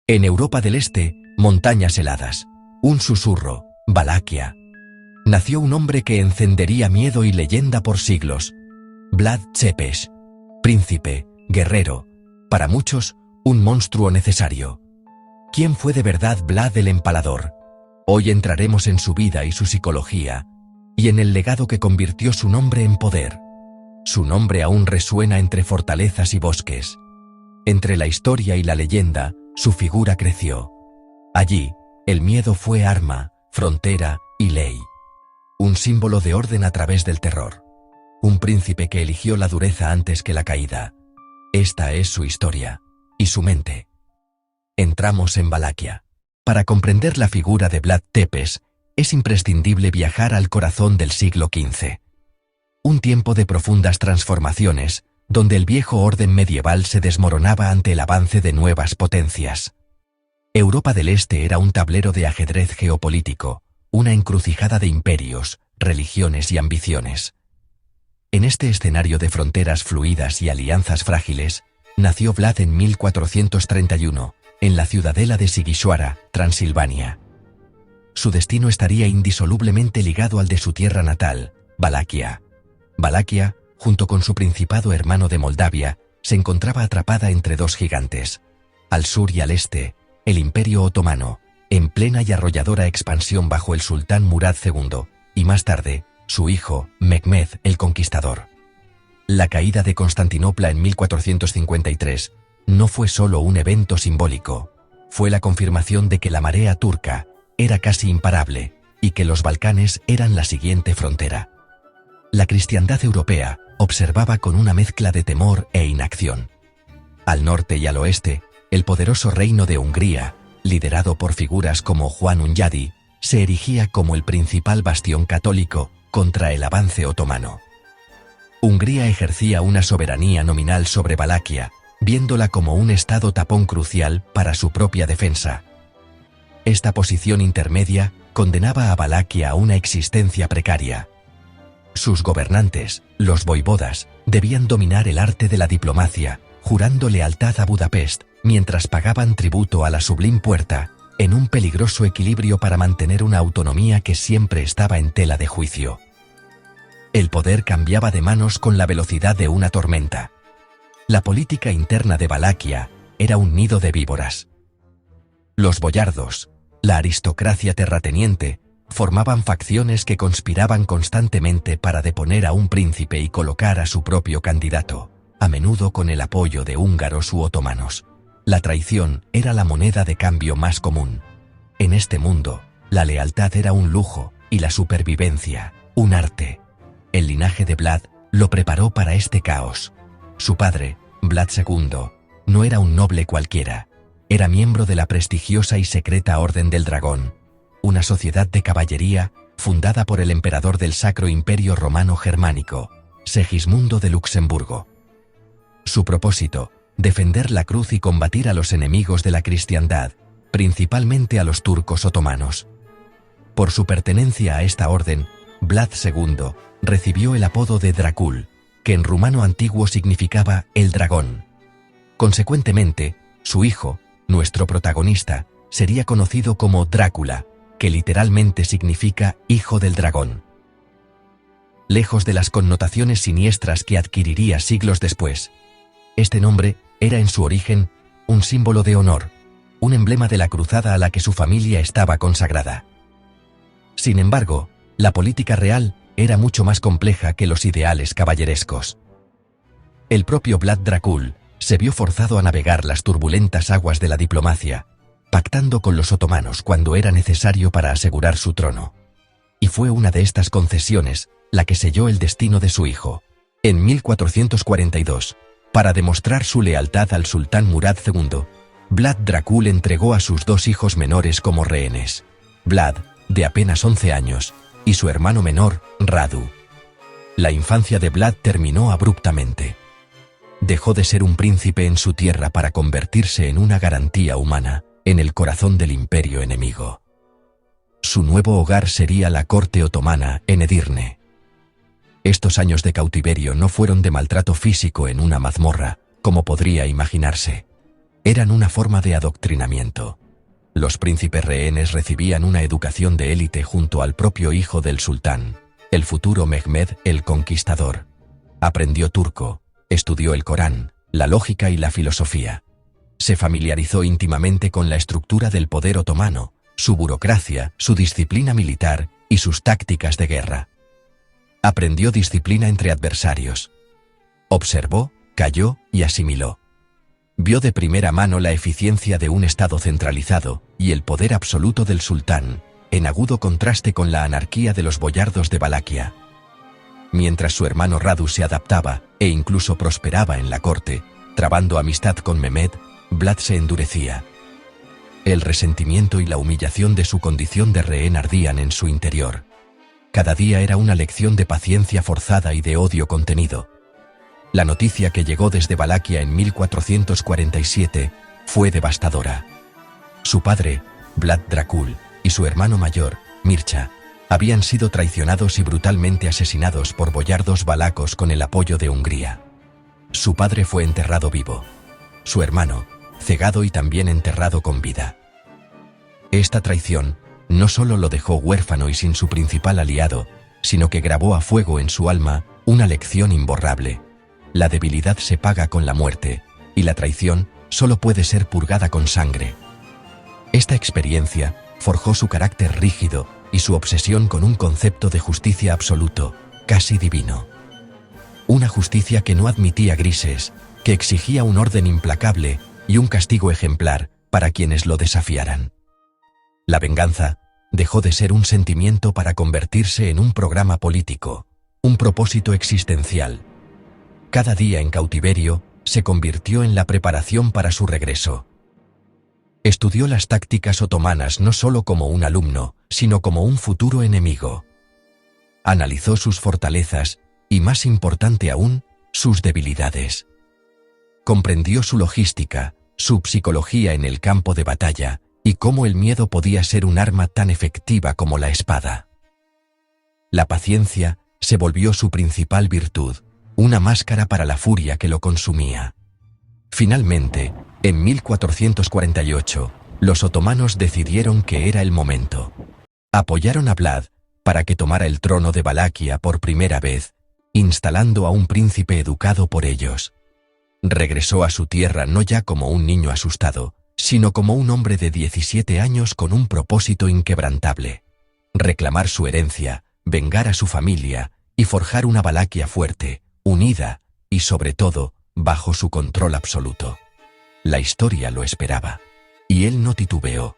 En Europa del Este, montañas heladas. Un susurro, Valaquia. Nació un hombre que encendería miedo y leyenda por siglos. Vlad Tepes. Príncipe, guerrero. Para muchos, un monstruo necesario. ¿Quién fue de verdad Vlad el Empalador? Hoy entraremos en su vida y su psicología, y en el legado que convirtió su nombre en poder. Su nombre aún resuena entre fortalezas y bosques. Entre la historia y la leyenda, su figura creció. Allí, el miedo fue arma, frontera y ley. Un símbolo de orden a través del terror. Un príncipe que eligió la dureza antes que la caída. Esta es su historia, y su mente. Entramos en Valaquia. Para comprender la figura de Vlad Tepes, es imprescindible viajar al corazón del siglo XV. Un tiempo de profundas transformaciones, donde el viejo orden medieval se desmoronaba ante el avance de nuevas potencias. Europa del Este era un tablero de ajedrez geopolítico, una encrucijada de imperios, religiones y ambiciones. En este escenario de fronteras fluidas y alianzas frágiles, nació Vlad en 1431, en la ciudadela de Sighisoara, Transilvania. Su destino estaría indisolublemente ligado al de su tierra natal, Valaquia. Valaquia, junto con su principado hermano de Moldavia, se encontraba atrapada entre dos gigantes. Al sur y al este, el Imperio Otomano, en plena y arrolladora expansión bajo el sultán Murad II, y más tarde, su hijo, Mehmed el Conquistador. La caída de Constantinopla en 1453 no fue solo un evento simbólico, fue la confirmación de que la marea turca era casi imparable y que los Balcanes eran la siguiente frontera. La cristiandad europea observaba con una mezcla de temor e inacción. Al norte y al oeste, el poderoso reino de Hungría, liderado por figuras como Juan Hunyadi, se erigía como el principal bastión católico contra el avance otomano. Hungría ejercía una soberanía nominal sobre Valaquia, viéndola como un estado tapón crucial para su propia defensa. Esta posición intermedia condenaba a Valaquia a una existencia precaria. Sus gobernantes, los voivodas, debían dominar el arte de la diplomacia, jurando lealtad a Budapest, mientras pagaban tributo a la Sublime Puerta, en un peligroso equilibrio para mantener una autonomía que siempre estaba en tela de juicio. El poder cambiaba de manos con la velocidad de una tormenta. La política interna de Valaquia era un nido de víboras. Los boyardos, la aristocracia terrateniente, formaban facciones que conspiraban constantemente para deponer a un príncipe y colocar a su propio candidato, a menudo con el apoyo de húngaros u otomanos. La traición era la moneda de cambio más común. En este mundo, la lealtad era un lujo y la supervivencia, un arte. El linaje de Vlad lo preparó para este caos. Su padre, Vlad II, no era un noble cualquiera. Era miembro de la prestigiosa y secreta Orden del Dragón, una sociedad de caballería fundada por el emperador del Sacro Imperio Romano Germánico, Segismundo de Luxemburgo. Su propósito, defender la cruz y combatir a los enemigos de la cristiandad, principalmente a los turcos otomanos. Por su pertenencia a esta orden, Vlad II recibió el apodo de Dracul, que en rumano antiguo significaba el dragón. Consecuentemente, su hijo, nuestro protagonista, sería conocido como Drácula, que literalmente significa hijo del dragón. Lejos de las connotaciones siniestras que adquiriría siglos después, este nombre era en su origen un símbolo de honor, un emblema de la cruzada a la que su familia estaba consagrada. Sin embargo, la política real era mucho más compleja que los ideales caballerescos. El propio Vlad Dracul se vio forzado a navegar las turbulentas aguas de la diplomacia, pactando con los otomanos cuando era necesario para asegurar su trono. Y fue una de estas concesiones la que selló el destino de su hijo. En 1442, para demostrar su lealtad al sultán Murad II, Vlad Dracul entregó a sus dos hijos menores como rehenes, Vlad, de apenas 11 años, y su hermano menor, Radu. La infancia de Vlad terminó abruptamente. Dejó de ser un príncipe en su tierra para convertirse en una garantía humana en el corazón del imperio enemigo. Su nuevo hogar sería la corte otomana en Edirne. Estos años de cautiverio no fueron de maltrato físico en una mazmorra, como podría imaginarse. eran una forma de adoctrinamiento. Los príncipes rehenes recibían una educación de élite junto al propio hijo del sultán, el futuro Mehmed el Conquistador. Aprendió turco, estudió el Corán, la lógica y la filosofía. Se familiarizó íntimamente con la estructura del poder otomano, su burocracia, su disciplina militar y sus tácticas de guerra. Aprendió disciplina entre adversarios. Observó, cayó y asimiló. Vio de primera mano la eficiencia de un Estado centralizado y el poder absoluto del sultán, en agudo contraste con la anarquía de los boyardos de Valaquia. Mientras su hermano Radu se adaptaba e incluso prosperaba en la corte, trabando amistad con Mehmed, Vlad se endurecía. El resentimiento y la humillación de su condición de rehén ardían en su interior. Cada día era una lección de paciencia forzada y de odio contenido. La noticia que llegó desde Valaquia en 1447 fue devastadora. Su padre, Vlad Dracul, y su hermano mayor, Mircea, habían sido traicionados y brutalmente asesinados por boyardos valacos con el apoyo de Hungría. Su padre fue enterrado vivo. Su hermano, cegado y también enterrado con vida. Esta traición no solo lo dejó huérfano y sin su principal aliado, sino que grabó a fuego en su alma una lección imborrable. La debilidad se paga con la muerte, y la traición solo puede ser purgada con sangre. Esta experiencia forjó su carácter rígido y su obsesión con un concepto de justicia absoluto, casi divino. Una justicia que no admitía grises, que exigía un orden implacable y un castigo ejemplar para quienes lo desafiaran. La venganza dejó de ser un sentimiento para convertirse en un programa político, un propósito existencial. Cada día en cautiverio se convirtió en la preparación para su regreso. Estudió las tácticas otomanas no solo como un alumno, sino como un futuro enemigo. Analizó sus fortalezas y, más importante aún, sus debilidades. Comprendió su logística, su psicología en el campo de batalla y cómo el miedo podía ser un arma tan efectiva como la espada. La paciencia se volvió su principal virtud, una máscara para la furia que lo consumía. Finalmente, en 1448, los otomanos decidieron que era el momento. Apoyaron a Vlad para que tomara el trono de Valaquia por primera vez, instalando a un príncipe educado por ellos. Regresó a su tierra no ya como un niño asustado, sino como un hombre de 17 años con un propósito inquebrantable: reclamar su herencia, vengar a su familia y forjar una Valaquia fuerte, unida y, sobre todo, bajo su control absoluto. La historia lo esperaba, y él no titubeó.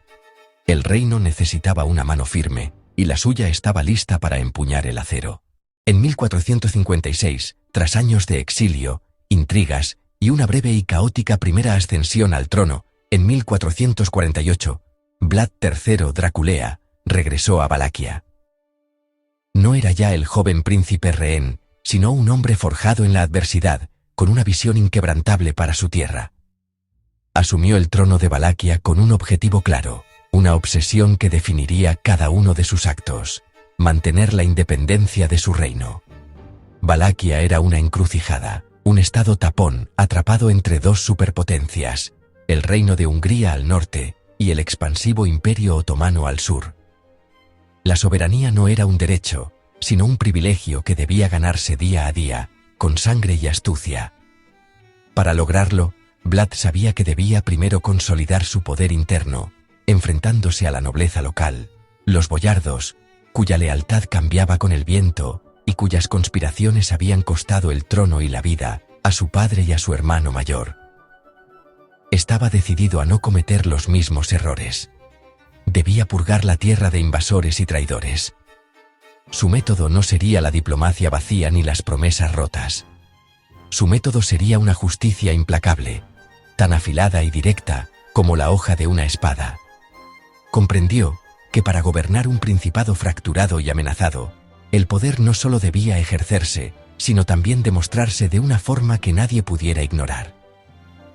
El reino necesitaba una mano firme, y la suya estaba lista para empuñar el acero. En 1456, tras años de exilio, intrigas y una breve y caótica primera ascensión al trono, en 1448, Vlad III Draculea regresó a Valaquia. No era ya el joven príncipe rehén, sino un hombre forjado en la adversidad, con una visión inquebrantable para su tierra. Asumió el trono de Valaquia con un objetivo claro, una obsesión que definiría cada uno de sus actos: mantener la independencia de su reino. Valaquia era una encrucijada, un estado tapón atrapado entre dos superpotencias, el reino de Hungría al norte y el expansivo imperio otomano al sur. La soberanía no era un derecho, sino un privilegio que debía ganarse día a día, con sangre y astucia. Para lograrlo, Vlad sabía que debía primero consolidar su poder interno, enfrentándose a la nobleza local, los boyardos, cuya lealtad cambiaba con el viento y cuyas conspiraciones habían costado el trono y la vida a su padre y a su hermano mayor. Estaba decidido a no cometer los mismos errores. Debía purgar la tierra de invasores y traidores. Su método no sería la diplomacia vacía ni las promesas rotas. Su método sería una justicia implacable, tan afilada y directa como la hoja de una espada. Comprendió que para gobernar un principado fracturado y amenazado, el poder no solo debía ejercerse, sino también demostrarse de una forma que nadie pudiera ignorar.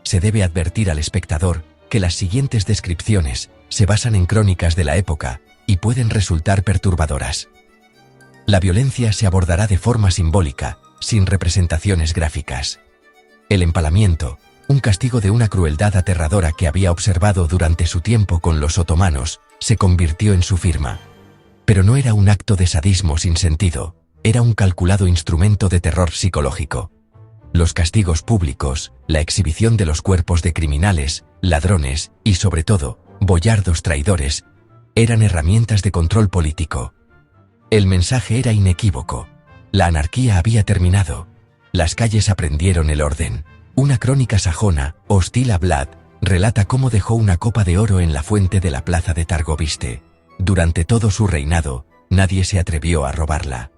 Se debe advertir al espectador que las siguientes descripciones se basan en crónicas de la época y pueden resultar perturbadoras. La violencia se abordará de forma simbólica, sin representaciones gráficas. El empalamiento, Un castigo de una crueldad aterradora que había observado durante su tiempo con los otomanos, se convirtió en su firma. Pero no era un acto de sadismo sin sentido, era un calculado instrumento de terror psicológico. Los castigos públicos, la exhibición de los cuerpos de criminales, ladrones y, sobre todo, boyardos traidores, eran herramientas de control político. El mensaje era inequívoco. La anarquía había terminado. Las calles aprendieron el orden. Una crónica sajona, hostil a Vlad, relata cómo dejó una copa de oro en la fuente de la plaza de Targoviste. Durante todo su reinado, nadie se atrevió a robarla.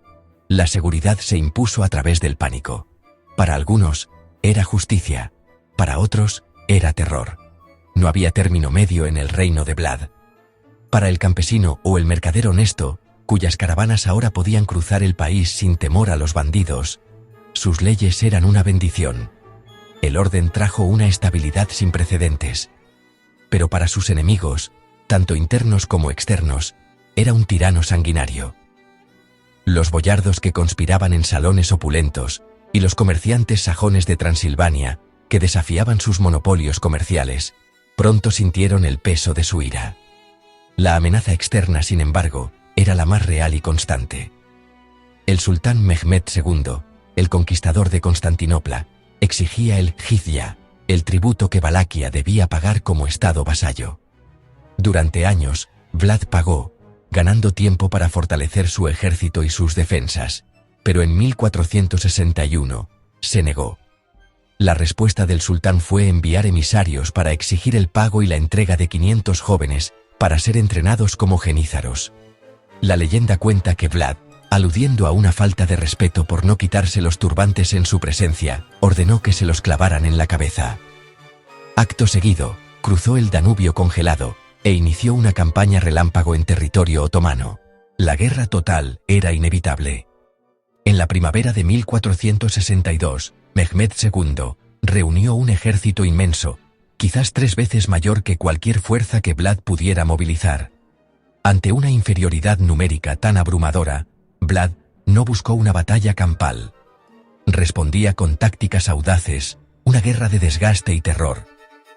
La seguridad se impuso a través del pánico. Para algunos, era justicia. Para otros, era terror. No había término medio en el reino de Vlad. Para el campesino o el mercader honesto, cuyas caravanas ahora podían cruzar el país sin temor a los bandidos, sus leyes eran una bendición. El orden trajo una estabilidad sin precedentes. Pero para sus enemigos, tanto internos como externos, era un tirano sanguinario. Los boyardos que conspiraban en salones opulentos y los comerciantes sajones de Transilvania, que desafiaban sus monopolios comerciales, pronto sintieron el peso de su ira. La amenaza externa, sin embargo, era la más real y constante. El sultán Mehmed II, el conquistador de Constantinopla, exigía el jizya, el tributo que Valaquia debía pagar como estado vasallo. Durante años, Vlad pagó, ganando tiempo para fortalecer su ejército y sus defensas, pero en 1461 se negó. La respuesta del sultán fue enviar emisarios para exigir el pago y la entrega de 500 jóvenes para ser entrenados como genízaros. La leyenda cuenta que Vlad, aludiendo a una falta de respeto por no quitarse los turbantes en su presencia, ordenó que se los clavaran en la cabeza. Acto seguido, cruzó el Danubio congelado e inició una campaña relámpago en territorio otomano. La guerra total era inevitable. En la primavera de 1462, Mehmed II reunió un ejército inmenso, quizás 3 veces mayor que cualquier fuerza que Vlad pudiera movilizar. Ante una inferioridad numérica tan abrumadora, Vlad no buscó una batalla campal. Respondía con tácticas audaces, una guerra de desgaste y terror.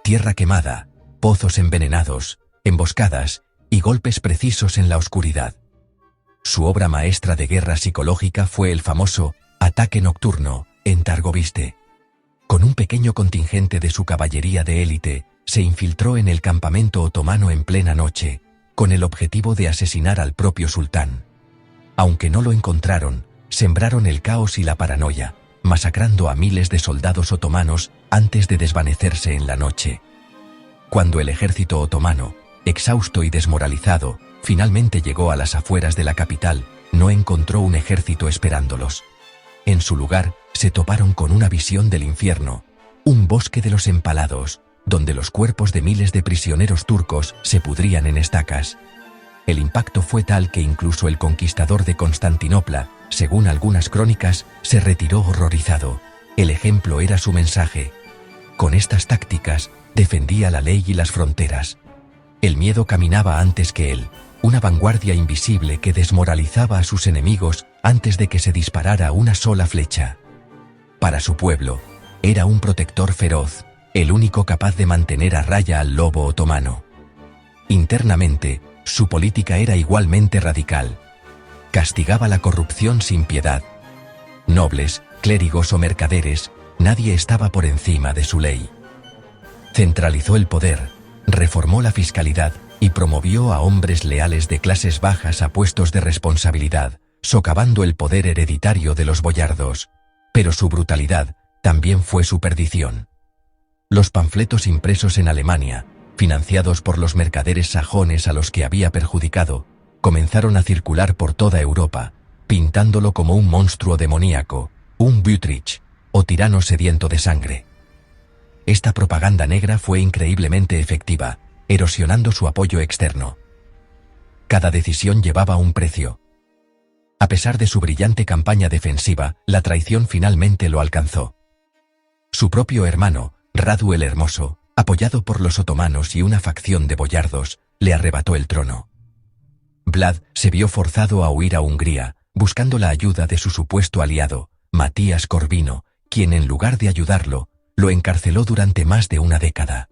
Tierra quemada, pozos envenenados, emboscadas y golpes precisos en la oscuridad. Su obra maestra de guerra psicológica fue el famoso ataque nocturno en Targoviste. Con un pequeño contingente de su caballería de élite, se infiltró en el campamento otomano en plena noche, con el objetivo de asesinar al propio sultán. Aunque no lo encontraron, sembraron el caos y la paranoia, masacrando a miles de soldados otomanos antes de desvanecerse en la noche. Cuando el ejército otomano, exhausto y desmoralizado, finalmente llegó a las afueras de la capital, no encontró un ejército esperándolos. En su lugar, se toparon con una visión del infierno, un bosque de los empalados, donde los cuerpos de miles de prisioneros turcos se pudrían en estacas. El impacto fue tal que incluso el conquistador de Constantinopla, según algunas crónicas, se retiró horrorizado. El ejemplo era su mensaje. Con estas tácticas, defendía la ley y las fronteras. El miedo caminaba antes que él, una vanguardia invisible que desmoralizaba a sus enemigos antes de que se disparara una sola flecha. Para su pueblo, era un protector feroz, el único capaz de mantener a raya al lobo otomano. Internamente, su política era igualmente radical. Castigaba la corrupción sin piedad. Nobles, clérigos o mercaderes, nadie estaba por encima de su ley. Centralizó el poder, reformó la fiscalidad y promovió a hombres leales de clases bajas a puestos de responsabilidad, socavando el poder hereditario de los boyardos. Pero su brutalidad también fue su perdición. Los panfletos impresos en Alemania, financiados por los mercaderes sajones a los que había perjudicado, comenzaron a circular por toda Europa, pintándolo como un monstruo demoníaco, un Wüterich, o tirano sediento de sangre. Esta propaganda negra fue increíblemente efectiva, erosionando su apoyo externo. Cada decisión llevaba un precio. A pesar de su brillante campaña defensiva, la traición finalmente lo alcanzó. Su propio hermano, Radu el Hermoso, apoyado por los otomanos y una facción de boyardos, le arrebató el trono. Vlad se vio forzado a huir a Hungría, buscando la ayuda de su supuesto aliado, Matías Corvino, quien en lugar de ayudarlo, Lo encarceló durante más de una década.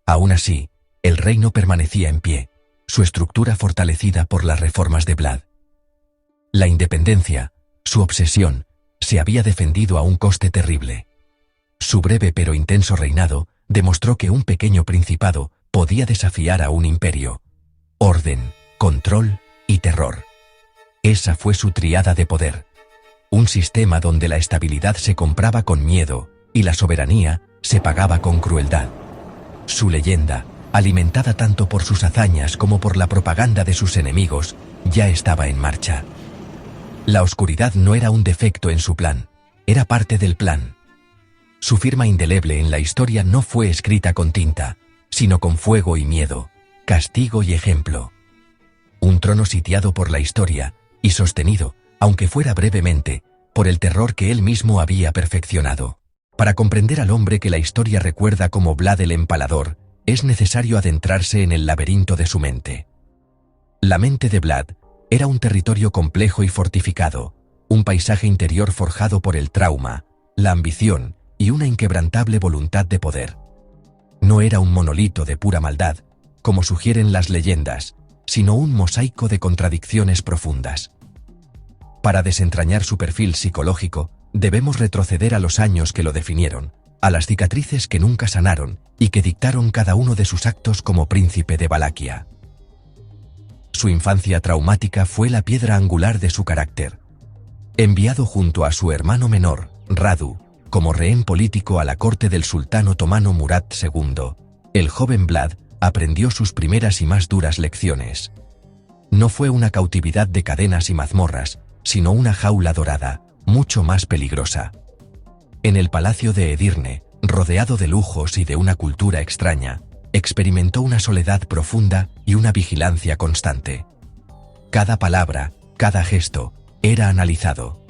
Aún así, el reino permanecía en pie, su estructura fortalecida por las reformas de Vlad. La independencia, su obsesión, se había defendido a un coste terrible. Su breve pero intenso reinado demostró que un pequeño principado podía desafiar a un imperio. Orden, control y terror. Esa fue su tríada de poder. Un sistema donde la estabilidad se compraba con miedo y la soberanía se pagaba con crueldad. Su leyenda, alimentada tanto por sus hazañas como por la propaganda de sus enemigos, ya estaba en marcha. La oscuridad no era un defecto en su plan, era parte del plan. Su firma indeleble en la historia no fue escrita con tinta, sino con fuego y miedo, castigo y ejemplo. Un trono sitiado por la historia y sostenido, aunque fuera brevemente, por el terror que él mismo había perfeccionado. Para comprender al hombre que la historia recuerda como Vlad el Empalador, es necesario adentrarse en el laberinto de su mente. La mente de Vlad era un territorio complejo y fortificado, un paisaje interior forjado por el trauma, la ambición y una inquebrantable voluntad de poder. No era un monolito de pura maldad, como sugieren las leyendas, sino un mosaico de contradicciones profundas. Para desentrañar su perfil psicológico, debemos retroceder a los años que lo definieron, a las cicatrices que nunca sanaron y que dictaron cada uno de sus actos como príncipe de Valaquia. Su infancia traumática fue la piedra angular de su carácter. Enviado junto a su hermano menor, Radu, como rehén político a la corte del sultán otomano Murad II, el joven Vlad aprendió sus primeras y más duras lecciones. No fue una cautividad de cadenas y mazmorras, sino una jaula dorada, mucho más peligrosa. En el palacio de Edirne, rodeado de lujos y de una cultura extraña, experimentó una soledad profunda y una vigilancia constante. Cada palabra, cada gesto, era analizado.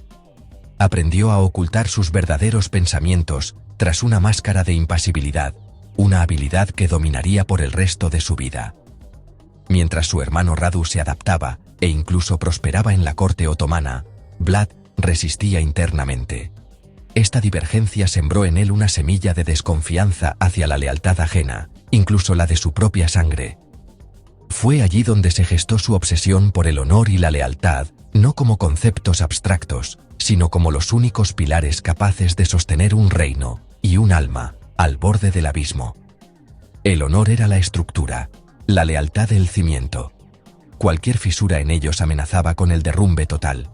Aprendió a ocultar sus verdaderos pensamientos tras una máscara de impasibilidad, una habilidad que dominaría por el resto de su vida. Mientras su hermano Radu se adaptaba e incluso prosperaba en la corte otomana, Vlad resistía internamente. Esta divergencia sembró en él una semilla de desconfianza hacia la lealtad ajena, incluso la de su propia sangre. Fue allí donde se gestó su obsesión por el honor y la lealtad, no como conceptos abstractos, sino como los únicos pilares capaces de sostener un reino y un alma al borde del abismo. El honor era la estructura, la lealtad el cimiento. Cualquier fisura en ellos amenazaba con el derrumbe total.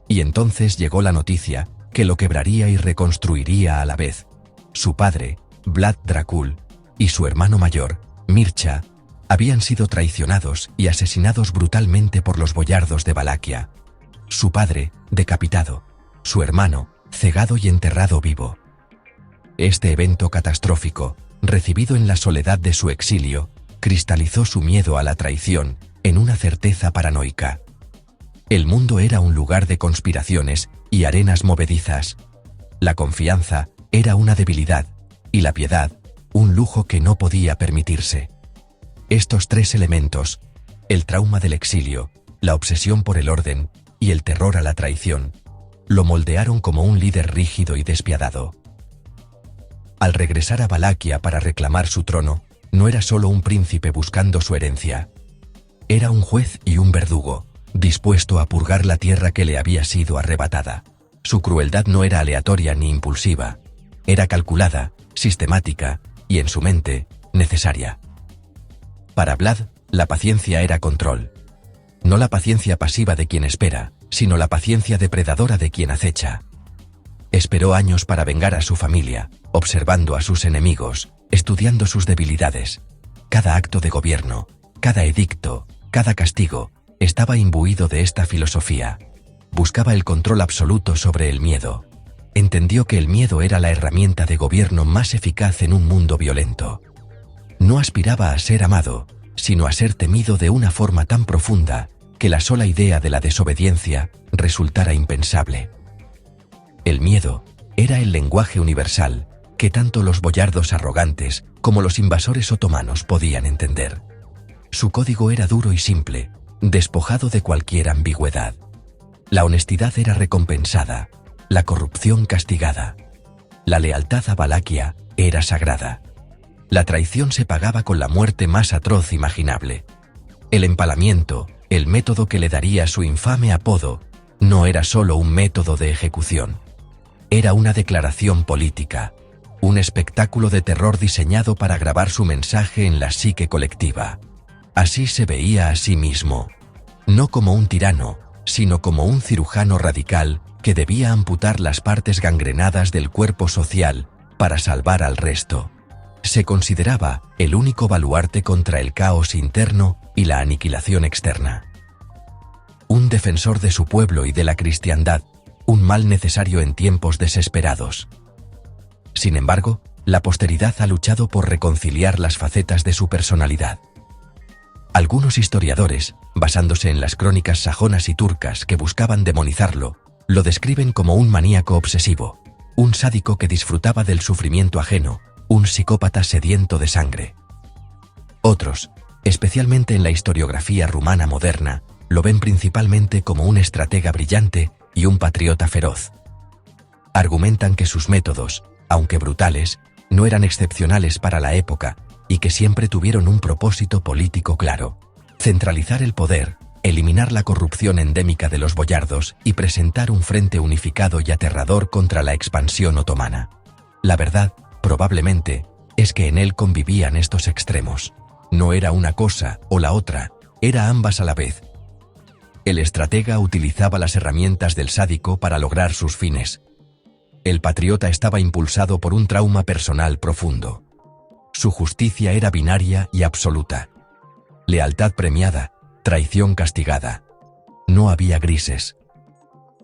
Y entonces llegó la noticia que lo quebraría y reconstruiría a la vez. Su padre, Vlad Dracul, y su hermano mayor, Mircea, habían sido traicionados y asesinados brutalmente por los boyardos de Valaquia. Su padre, decapitado, su hermano, cegado y enterrado vivo. Este evento catastrófico, recibido en la soledad de su exilio, cristalizó su miedo a la traición en una certeza paranoica. El mundo era un lugar de conspiraciones y arenas movedizas. La confianza era una debilidad y la piedad, un lujo que no podía permitirse. Estos tres elementos, el trauma del exilio, la obsesión por el orden y el terror a la traición, lo moldearon como un líder rígido y despiadado. Al regresar a Valaquia para reclamar su trono, no era solo un príncipe buscando su herencia. Era un juez y un verdugo, dispuesto a purgar la tierra que le había sido arrebatada. Su crueldad no era aleatoria ni impulsiva, era calculada, sistemática y, en su mente, necesaria. Para Vlad, la paciencia era control. No la paciencia pasiva de quien espera, sino la paciencia depredadora de quien acecha. Esperó años para vengar a su familia, observando a sus enemigos, estudiando sus debilidades. Cada acto de gobierno, cada edicto, cada castigo, estaba imbuido de esta filosofía. Buscaba el control absoluto sobre el miedo. Entendió que el miedo era la herramienta de gobierno más eficaz en un mundo violento. No aspiraba a ser amado, sino a ser temido de una forma tan profunda que la sola idea de la desobediencia resultara impensable. El miedo era el lenguaje universal que tanto los boyardos arrogantes como los invasores otomanos podían entender. Su código era duro y simple, despojado de cualquier ambigüedad. La honestidad era recompensada, la corrupción castigada. La lealtad a Valaquia era sagrada. La traición se pagaba con la muerte más atroz imaginable. El empalamiento, el método que le daría su infame apodo, no era solo un método de ejecución. Era una declaración política, un espectáculo de terror diseñado para grabar su mensaje en la psique colectiva. Así se veía a sí mismo, no como un tirano, sino como un cirujano radical que debía amputar las partes gangrenadas del cuerpo social para salvar al resto. Se consideraba el único baluarte contra el caos interno y la aniquilación externa. Un defensor de su pueblo y de la cristiandad, un mal necesario en tiempos desesperados. Sin embargo, la posteridad ha luchado por reconciliar las facetas de su personalidad. Algunos historiadores, basándose en las crónicas sajonas y turcas que buscaban demonizarlo, lo describen como un maníaco obsesivo, un sádico que disfrutaba del sufrimiento ajeno, un psicópata sediento de sangre. Otros, especialmente en la historiografía rumana moderna, lo ven principalmente como un estratega brillante y un patriota feroz. Argumentan que sus métodos, aunque brutales, no eran excepcionales para la época y que siempre tuvieron un propósito político claro: centralizar el poder, eliminar la corrupción endémica de los boyardos y presentar un frente unificado y aterrador contra la expansión otomana. La verdad, probablemente, es que en él convivían estos extremos. No era una cosa o la otra, era ambas a la vez. El estratega utilizaba las herramientas del sádico para lograr sus fines. El patriota estaba impulsado por un trauma personal profundo. Su justicia era binaria y absoluta. Lealtad premiada, traición castigada. No había grises.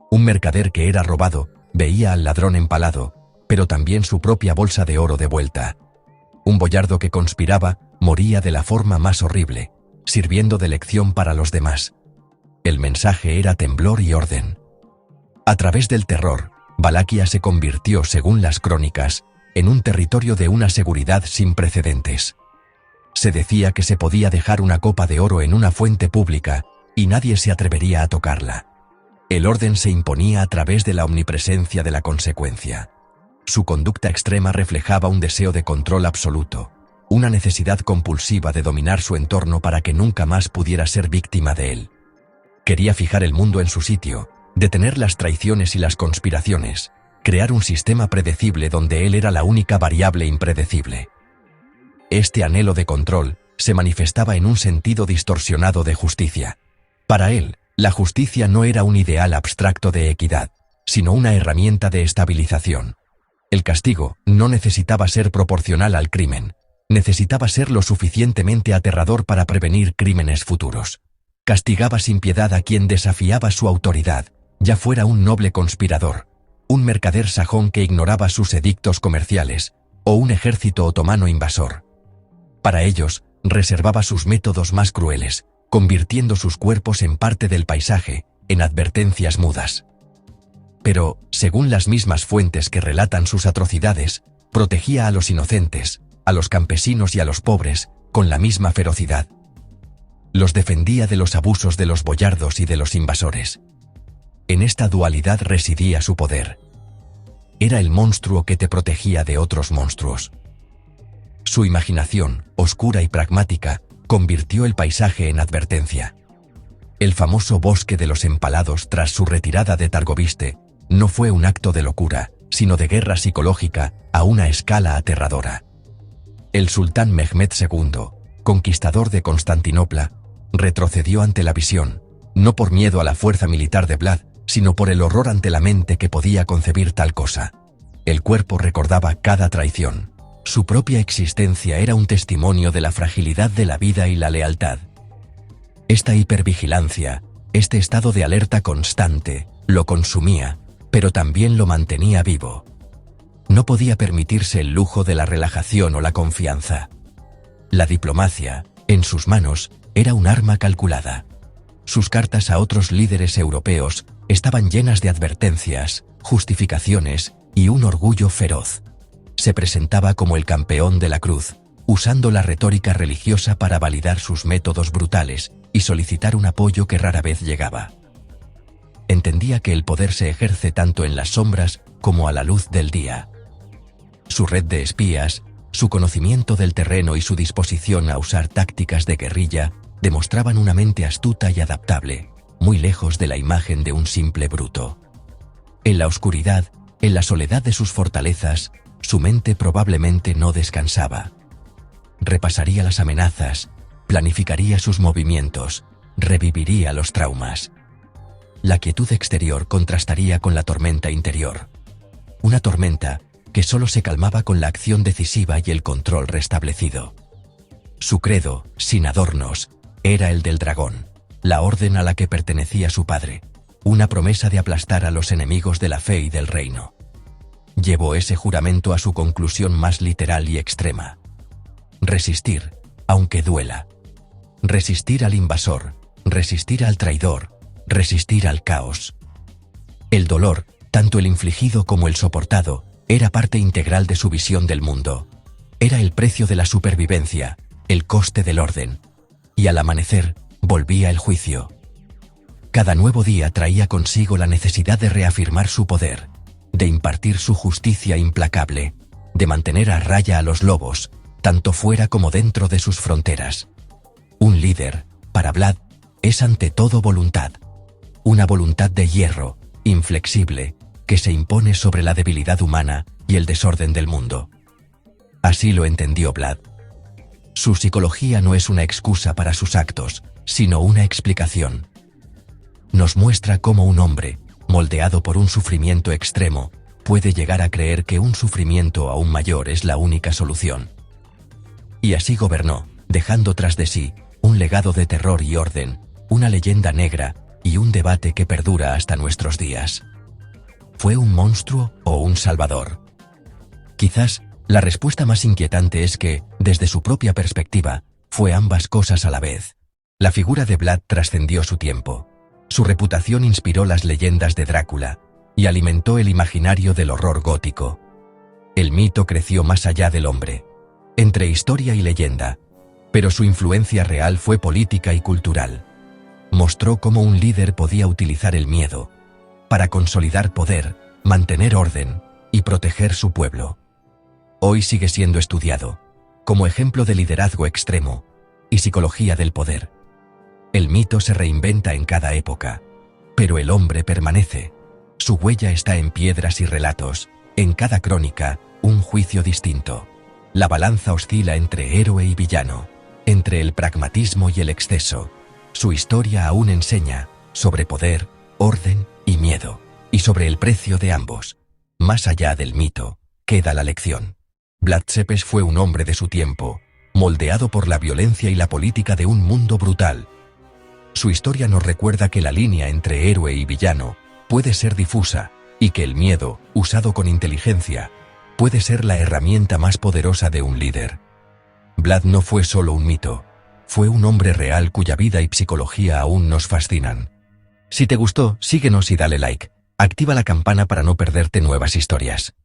Un mercader que era robado veía al ladrón empalado, pero también su propia bolsa de oro de vuelta. Un boyardo que conspiraba moría de la forma más horrible, sirviendo de lección para los demás. El mensaje era temblor y orden. A través del terror, Valaquia se convirtió, según las crónicas, en un territorio de una seguridad sin precedentes. Se decía que se podía dejar una copa de oro en una fuente pública y nadie se atrevería a tocarla. El orden se imponía a través de la omnipresencia de la consecuencia. Su conducta extrema reflejaba un deseo de control absoluto, una necesidad compulsiva de dominar su entorno para que nunca más pudiera ser víctima de él. Quería fijar el mundo en su sitio, detener las traiciones y las conspiraciones, crear un sistema predecible donde él era la única variable impredecible. Este anhelo de control se manifestaba en un sentido distorsionado de justicia. Para él, la justicia no era un ideal abstracto de equidad, sino una herramienta de estabilización. El castigo no necesitaba ser proporcional al crimen, necesitaba ser lo suficientemente aterrador para prevenir crímenes futuros. Castigaba sin piedad a quien desafiaba su autoridad, ya fuera un noble conspirador, un mercader sajón que ignoraba sus edictos comerciales, o un ejército otomano invasor. Para ellos, reservaba sus métodos más crueles, convirtiendo sus cuerpos en parte del paisaje, en advertencias mudas. Pero, según las mismas fuentes que relatan sus atrocidades, protegía a los inocentes, a los campesinos y a los pobres, con la misma ferocidad. Los defendía de los abusos de los boyardos y de los invasores. En esta dualidad residía su poder. Era el monstruo que te protegía de otros monstruos. Su imaginación, oscura y pragmática, convirtió el paisaje en advertencia. El famoso bosque de los empalados tras su retirada de Targoviste no fue un acto de locura, sino de guerra psicológica a una escala aterradora. El sultán Mehmed II, conquistador de Constantinopla, retrocedió ante la visión, no por miedo a la fuerza militar de Vlad, sino por el horror ante la mente que podía concebir tal cosa. El cuerpo recordaba cada traición. Su propia existencia era un testimonio de la fragilidad de la vida y la lealtad. Esta hipervigilancia, este estado de alerta constante, lo consumía, pero también lo mantenía vivo. No podía permitirse el lujo de la relajación o la confianza. La diplomacia, en sus manos, era un arma calculada. Sus cartas a otros líderes europeos estaban llenas de advertencias, justificaciones y un orgullo feroz. Se presentaba como el campeón de la cruz, usando la retórica religiosa para validar sus métodos brutales y solicitar un apoyo que rara vez llegaba. Entendía que el poder se ejerce tanto en las sombras como a la luz del día. Su red de espías, su conocimiento del terreno y su disposición a usar tácticas de guerrilla demostraban una mente astuta y adaptable, muy lejos de la imagen de un simple bruto. En la oscuridad, en la soledad de sus fortalezas, su mente probablemente no descansaba. Repasaría las amenazas, planificaría sus movimientos, reviviría los traumas. La quietud exterior contrastaría con la tormenta interior. Una tormenta que solo se calmaba con la acción decisiva y el control restablecido. Su credo, sin adornos, era el del dragón, la orden a la que pertenecía su padre, una promesa de aplastar a los enemigos de la fe y del reino. Llevó ese juramento a su conclusión más literal y extrema. Resistir, aunque duela. Resistir al invasor, resistir al traidor, resistir al caos. El dolor, tanto el infligido como el soportado, era parte integral de su visión del mundo. Era el precio de la supervivencia, el coste del orden. Y al amanecer, volvía el juicio. Cada nuevo día traía consigo la necesidad de reafirmar su poder, de impartir su justicia implacable, de mantener a raya a los lobos, tanto fuera como dentro de sus fronteras. Un líder, para Vlad, es ante todo voluntad. Una voluntad de hierro, inflexible, que se impone sobre la debilidad humana y el desorden del mundo. Así lo entendió Vlad. Su psicología no es una excusa para sus actos, sino una explicación. Nos muestra cómo un hombre, moldeado por un sufrimiento extremo, puede llegar a creer que un sufrimiento aún mayor es la única solución. Y así gobernó, dejando tras de sí un legado de terror y orden, una leyenda negra y un debate que perdura hasta nuestros días. ¿Fue un monstruo o un salvador? Quizás, la respuesta más inquietante es que, desde su propia perspectiva, fue ambas cosas a la vez. La figura de Vlad trascendió su tiempo. Su reputación inspiró las leyendas de Drácula y alimentó el imaginario del horror gótico. El mito creció más allá del hombre, entre historia y leyenda, pero su influencia real fue política y cultural. Mostró cómo un líder podía utilizar el miedo para consolidar poder, mantener orden y proteger su pueblo. Hoy sigue siendo estudiado como ejemplo de liderazgo extremo y psicología del poder. El mito se reinventa en cada época, pero el hombre permanece. Su huella está en piedras y relatos, en cada crónica, un juicio distinto. La balanza oscila entre héroe y villano, entre el pragmatismo y el exceso. Su historia aún enseña sobre poder, orden y miedo, y sobre el precio de ambos. Más allá del mito, queda la lección. Vlad Tepes fue un hombre de su tiempo, moldeado por la violencia y la política de un mundo brutal. Su historia nos recuerda que la línea entre héroe y villano puede ser difusa, y que el miedo, usado con inteligencia, puede ser la herramienta más poderosa de un líder. Vlad no fue solo un mito, fue un hombre real cuya vida y psicología aún nos fascinan. Si te gustó, síguenos y dale like. Activa la campana para no perderte nuevas historias.